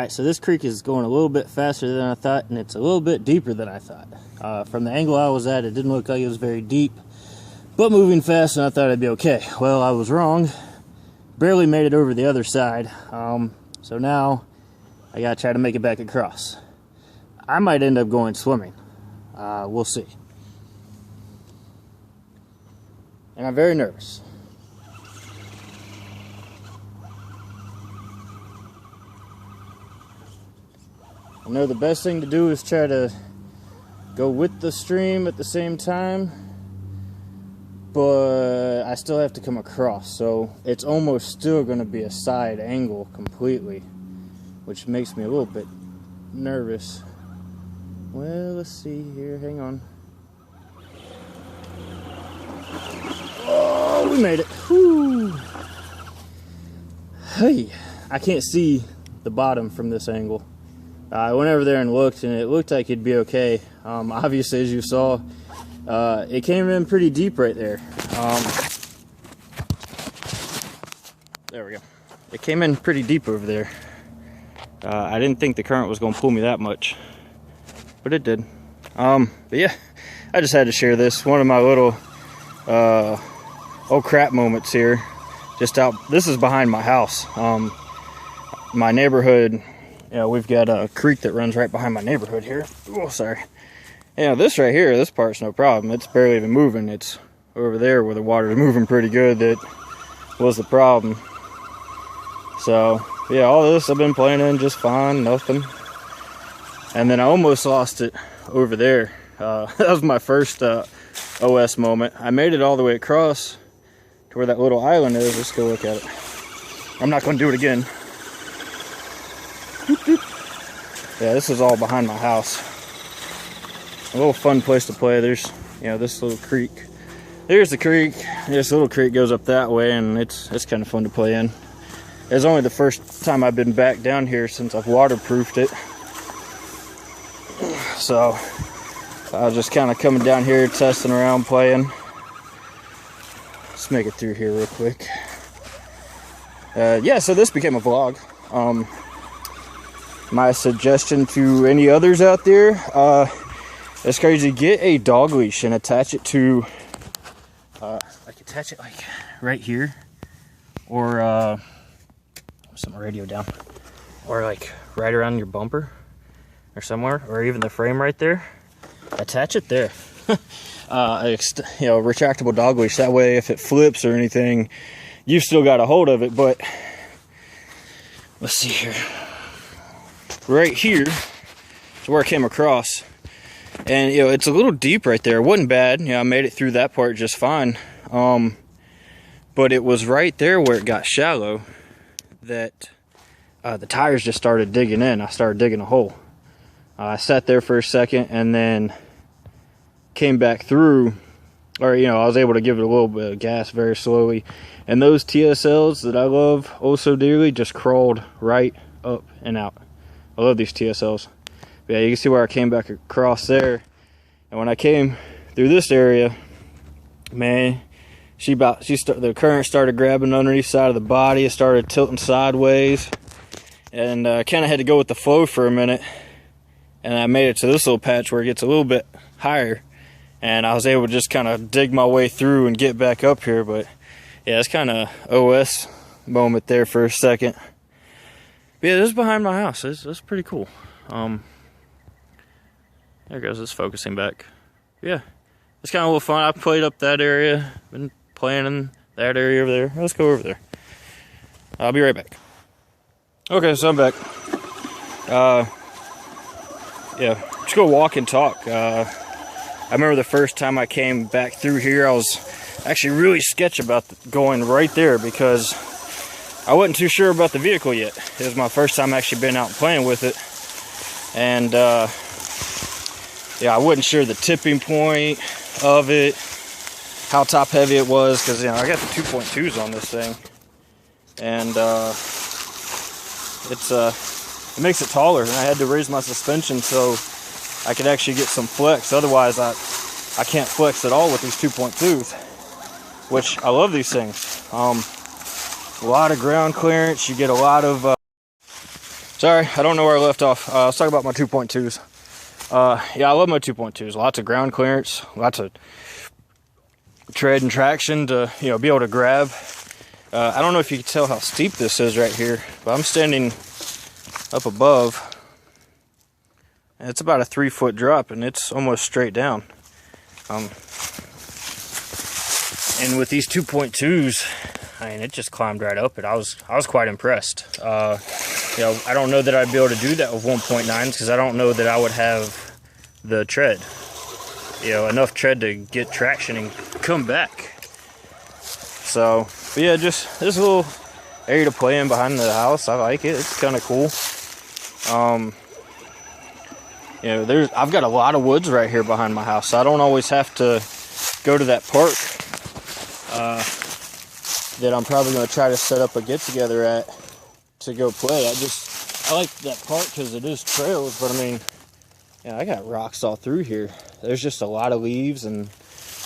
Alright, so this creek is going a little bit faster than I thought, and it's a little bit deeper than I thought. From the angle I was at, it didn't look like it was very deep, but moving fast, and I thought it'd be okay. Well, I was wrong. Barely made it over the other side. So now I gotta try to make it back across. I might end up going swimming. We'll see. And I'm very nervous. I know the best thing to do is try to go with the stream at the same time, but I still have to come across, so it's almost still going to be a side angle completely, which makes me a little bit nervous. Well, let's see here, hang on. Oh, we made it. Whew. Hey, I can't see the bottom from this angle. I went over there and looked, and it looked like it'd be okay. Obviously, as you saw, it came in pretty deep right there. There we go. It came in pretty deep over there. I didn't think the current was going to pull me that much, but it did. But yeah, I just had to share this. One of my little oh crap moments here. Just out. This is behind my house. My neighborhood. Yeah, we've got a creek that runs right behind my neighborhood here. Oh, sorry. Yeah, this right here, this part's no problem. It's barely even moving. It's over there where the water is moving pretty good that was the problem. So, yeah, all this I've been playing in just fine, nothing. And then I almost lost it over there. That was my first OS moment. I made it all the way across to where that little island is. Let's go look at it. I'm not going to do it again. Yeah, this is all behind my house. A little fun place to play. There's, you know, this little creek. There's the creek. This little creek goes up that way, and it's kind of fun to play in. It's only the first time I've been back down here since I've waterproofed it. So I was just kind of coming down here, testing around, playing. Let's make it through here real quick. Yeah, so this became a vlog. My suggestion to any others out there, it's crazy. Get a dog leash and attach it to, like attach it like right here, or set my radio down, or like right around your bumper, or somewhere, or even the frame right there. Attach it there. You know, retractable dog leash. That way, if it flips or anything, you've still got a hold of it. But let's see here. Right here is where I came across, and you know, it's a little deep right there. It wasn't bad, you know, I made it through that part just fine, but it was right there where it got shallow that the tires just started digging in. I started digging a hole. I sat there for a second and then came back through, or you know, I was able to give it a little bit of gas very slowly, and those TSLs that I love oh so dearly just crawled right up and out. I love these TSLs. But yeah, you can see where I came back across there. And when I came through this area, man, the current started grabbing underneath the side of the body. It started tilting sideways. And I kind of had to go with the flow for a minute. And I made it to this little patch where it gets a little bit higher. And I was able to just kind of dig my way through and get back up here. But yeah, it's kind of OS moment there for a second. Yeah, this is behind my house. It's pretty cool. There goes, it's focusing back. Yeah, it's kind of a little fun. I played up that area, been playing in that area over there. Let's go over there. I'll be right back. Okay, so I'm back. Yeah, let's go walk and talk. I remember the first time I came back through here, I was actually really sketchy about going right there because I wasn't too sure about the vehicle yet. It was my first time actually been out playing with it. And yeah, I wasn't sure the tipping point of it, how top heavy it was, because you know, I got the 2.2s on this thing. And it makes it taller, and I had to raise my suspension so I could actually get some flex. Otherwise, I can't flex at all with these 2.2s, which I love these things. A lot of ground clearance. You get a lot of Sorry, I don't know where I left off. Let's talk about my 2.2s. Yeah, I love my 2.2s. Lots of ground clearance, lots of tread and traction to, you know, be able to grab. I don't know if you can tell how steep this is right here, but I'm standing up above. And it's about a 3-foot drop, and it's almost straight down. And with these 2.2s, I mean, it just climbed right up it. I was quite impressed. You know, I don't know that I'd be able to do that with 1.9s because I don't know that I would have the tread. You know, enough tread to get traction and come back. So, but yeah, just this little area to play in behind the house. I like it. It's kind of cool. You know, I've got a lot of woods right here behind my house, so I don't always have to go to that park that I'm probably going to try to set up a get-together at to go play. I like that park because it is trails, but I mean, yeah, I got rocks all through here. There's just a lot of leaves, and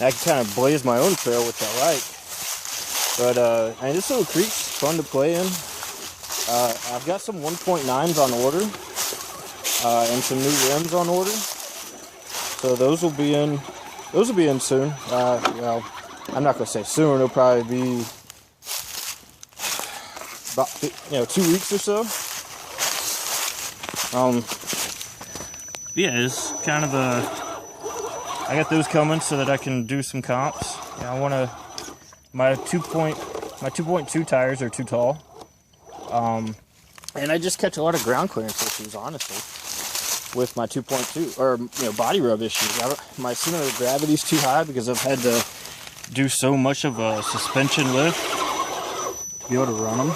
I can kind of blaze my own trail, which I like. But I mean, this little creek's fun to play in. I've got some 1.9s on order and some new rims on order, so those will be in. Those will be in soon. Well, I'm not gonna say soon. It'll probably be about 2 weeks or so. Yeah, it's kind of I got those coming so that I can do some comps. Yeah, I want to. My 2.2 tires are too tall. And I just catch a lot of ground clearance issues, honestly, with my 2.2 or body rub issues. My center of gravity is too high because I've had to do so much of a suspension lift to be able to run them.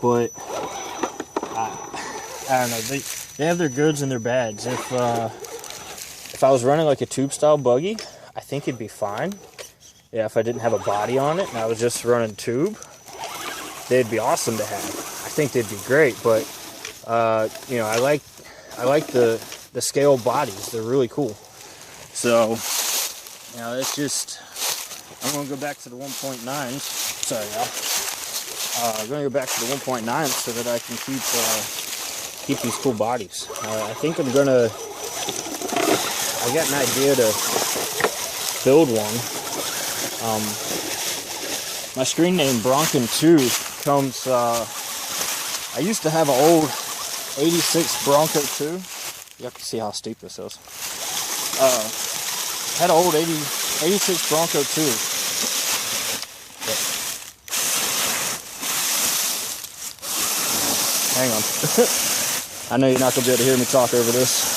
But I don't know. They have their goods and their bads. If I was running like a tube style buggy, I think it'd be fine. Yeah, if I didn't have a body on it and I was just running tube, they'd be awesome to have. I think they'd be great, but I like the scale bodies. They're really cool. So, it's just, I'm gonna go back to the 1.9s. Sorry, y'all. I'm gonna go back to the 1.9s so that I can keep these cool bodies. I think I got an idea to build one. My screen name Bronken 2 comes, I used to have an old 86 Bronco 2. You have to see how steep this is. Had an old 86 Bronco 2. Hang on. I know you're not going to be able to hear me talk over this.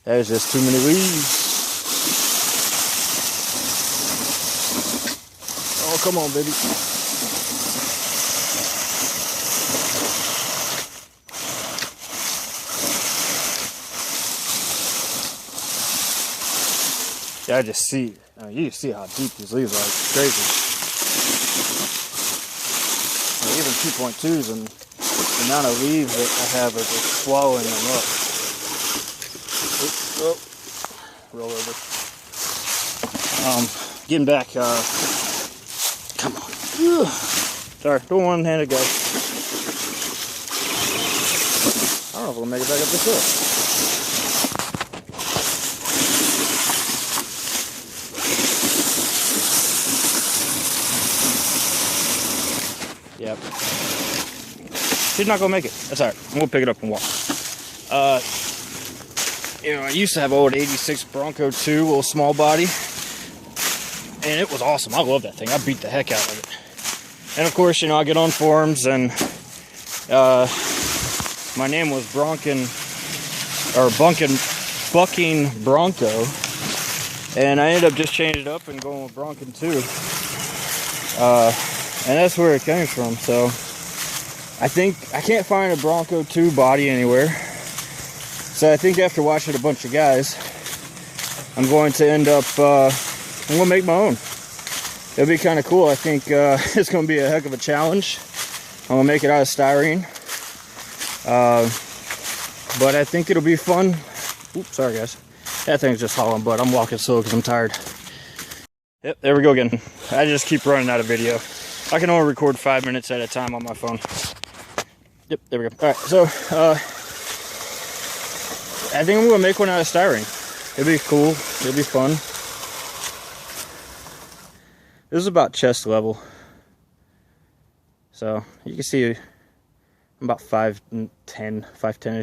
There's just too many leaves. Oh, come on, baby. Yeah, I just see, you see how deep these leaves are. It's crazy. Even 2.2s and the amount of leaves that I have are just swallowing them up. Oops, oh, roll over. Getting back, come on. Ugh. Sorry, don't one-handed, guys. I don't know if we'll make it back up this hill. Yep. She's not gonna make it. That's alright. I'm gonna pick it up and walk. I used to have an old 86 Bronco 2, little small body. And it was awesome. I love that thing. I beat the heck out of it. And of course, I get on forums and my name was Bucking Bronco. And I ended up just changing it up and going with Bronken 2. And that's where it came from. So I think I can't find a Bronco 2 body anywhere. So I think after watching a bunch of guys, I'm going to end up, I'm going to make my own. It'll be kind of cool. I think it's going to be a heck of a challenge. I'm going to make it out of styrene. But I think it'll be fun. Oops, sorry guys. That thing's just hauling butt. I'm walking slow because I'm tired. Yep, there we go again. I just keep running out of video. I can only record 5 minutes at a time on my phone. Yep, there we go. All right, so I think I'm gonna make one out of styrene. It'd be cool. It'd be fun. This is about chest level, so you can see I'm about 5'10".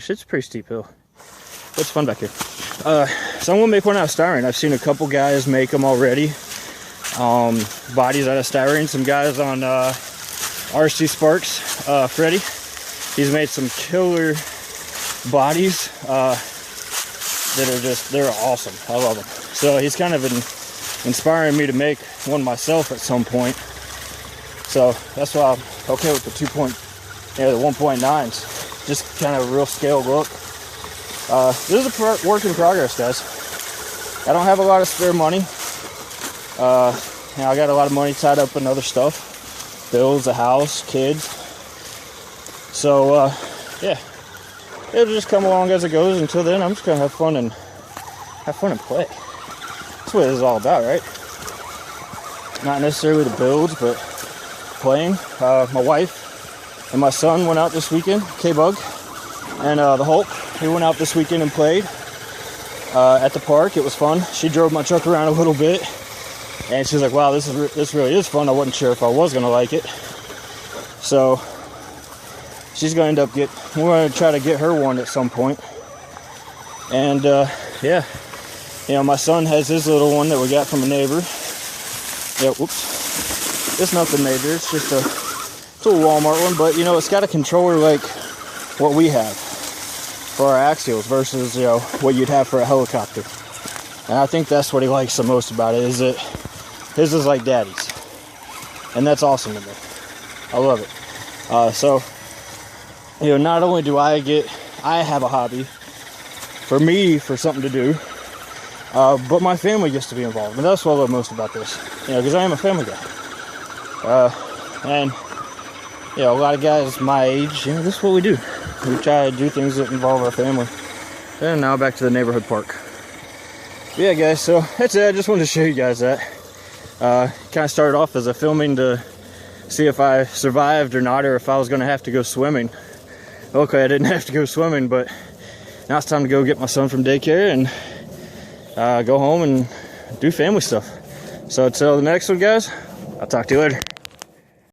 It's a pretty steep hill. It's fun back here. So I'm gonna make one out of styrene. I've seen a couple guys make them already. Bodies out of styrene. Some guys on RC Sparks, Freddie. He's made some killer bodies that are they're awesome. I love them. So he's kind of inspiring me to make one myself at some point. So that's why I'm okay with the the 1.9s. Just kind of a real scale look. This is a work in progress, guys. I don't have a lot of spare money. I got a lot of money tied up in other stuff. Bills, a house, kids. So, yeah. It'll just come along as it goes. Until then, I'm just gonna have fun and play. That's what this is all about, right? Not necessarily the builds, but playing. My wife and my son went out this weekend, K-Bug, and the Hulk. He went out this weekend and played at the park. It was fun. She drove my truck around a little bit, and she's like, "Wow, this really is fun." I wasn't sure if I was gonna like it, so she's gonna end up we're gonna try to get her one at some point. And yeah, you know, my son has his little one that we got from a neighbor. Yeah, whoops. It's nothing major. It's just a Walmart one, but you know, it's got a controller like what we have for our axials versus, you know, what you'd have for a helicopter. And I think that's what he likes the most about it, is that his is like daddy's, and that's awesome to me. I love it. So, you know, not only do I have a hobby for me, for something to do, but my family gets to be involved, and that's what I love most about this. You know, because I am a family guy. And you know, a lot of guys my age, you know, this is what we do. We try to do things that involve our family. And now back to the neighborhood park. Yeah, guys, so that's it. I just wanted to show you guys that. Kind of started off as a filming to see if I survived or not, or if I was going to have to go swimming. Okay, I didn't have to go swimming, but now it's time to go get my son from daycare and go home and do family stuff. So until the next one, guys, I'll talk to you later.